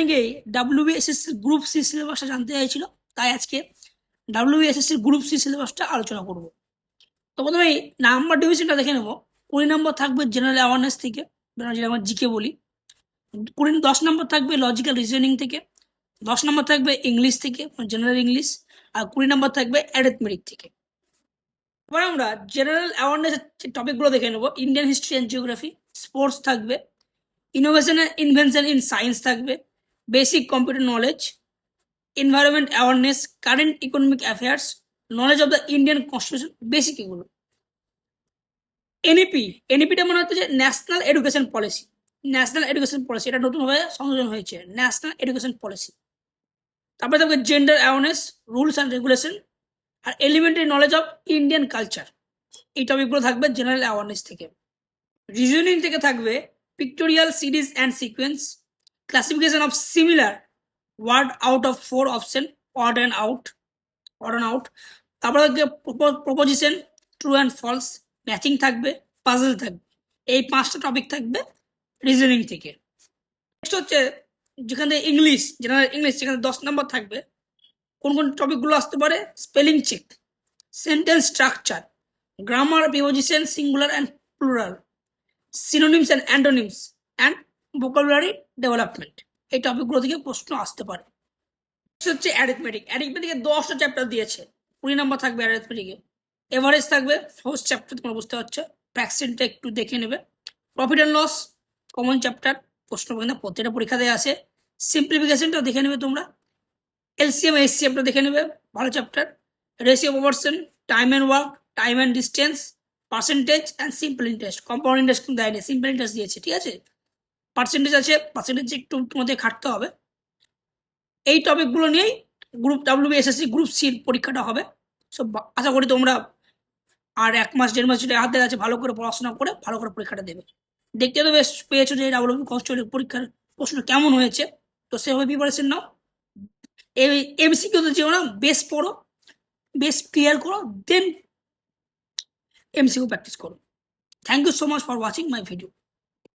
অনেকেই WBSSC group C সিলেবাসটা জানতে চাইছিল, তাই আজকে ডাব্লিউবিএসএসসি গ্রুপ সি সিলেবাসটা আলোচনা করব। তো প্রথমে নাম্বার ডিভিশনটা দেখে নেব। 20 নম্বর থাকবে জেনারেল অ্যাওয়ারনেস থেকে, যেটা আমরা জিকে বলি। 10 নম্বর থাকবে লজিক্যাল রিজনিং থেকে, 10 নম্বর থাকবে ইংলিশ থেকে, জেনারেল ইংলিশ, আর 20 নম্বর থাকবে অ্যারিথমেটিক থেকে। এবার আমরা জেনারেল অ্যাওয়ারনেস টপিকগুলো দেখে নেব। Indian history and geography, sports থাকবে, innovation and invention in science থাকবে, basic computer knowledge, environment awareness, current economic affairs, knowledge of the Indian constitution, basic এগুলো। এনইপিটা মনে হচ্ছে যে national education policy. National education policy এটা নতুনভাবে সংযোজন হয়েছে, ন্যাশনাল এডুকেশন পলিসি। তারপরে থাকবে gender awareness, rules and regulation, আর elementary knowledge of Indian culture. এই টপিকগুলো থাকবে জেনারেল অ্যাওয়ারনেস থেকে। রিজনিং থেকে থাকবে pictorial series and sequence, classification of similar word out of 4 option, odd and out. তারপরে থাকবে proposition, true and false, matching থাকবে, পাজল থাকবে। এই 5টা টপিক থাকবে রিজনিং থেকে। নেক্সট হচ্ছে যেখানে ইংলিশ, জেনারেল ইংলিশ, যেখানে 10 নম্বর থাকবে। কোন কোন টপিকগুলো আসতে পারে? Spelling check, sentence structure, grammar, preposition, singular and plural, synonyms and antonyms, and vocabulary development. এই টপিকগুলো থেকে প্রশ্ন আসতে পারে। হচ্ছে অ্যারিথমেটিকে 10টা চ্যাপ্টার দিয়েছে। 20 নম্বর থাকবে অ্যারিথমেটিকে। এভারেজ থাকবে ফার্স্ট চ্যাপ্টার, তোমরা বুঝতে পারছো। ফ্র্যাকশনটা একটু দেখে নেবে। Profit and loss common chapter, প্রশ্ন কিন্তু প্রত্যেকটা পরীক্ষাতে আসে। সিম্পলিফিকেশনটা দেখে নেবে তোমরা। এলসিএম এইচসিএফটা দেখে নেবে, ভালো chapter. Ratio proportion, time and work, time and distance, percentage and simple interest. Compound interest কিন্তু দেয়নি, সিম্পল ইন্টারেস্ট দিয়েছে, ঠিক আছে। পার্সেন্টেজ আছে, পার্সেন্টেজ একটু তোমাদের খাটতে হবে। এই টপিকগুলো নিয়েই ডাব্লিউবিএসএসসি গ্রুপ সির পরীক্ষাটা হবে। সো আশা করি তোমরা আর 1 মাস 1.5 মাস যেটা হাতে আছে, ভালো করে পড়াশোনা করে ভালো করে পরীক্ষাটা দেবে। দেখতে তো বেশ পেয়েছো যে ডাব্লিউবি কনস্টেবল পরীক্ষার প্রশ্ন কেমন হয়েছে। তো সেভাবে প্রিপারেশন নাও। এই এমসিকিউতে যেও না, বেশ পড়ো, বেশ ক্লিয়ার করো, দেন এমসিকিউ প্র্যাকটিস করো। Thank you so much for watching my video.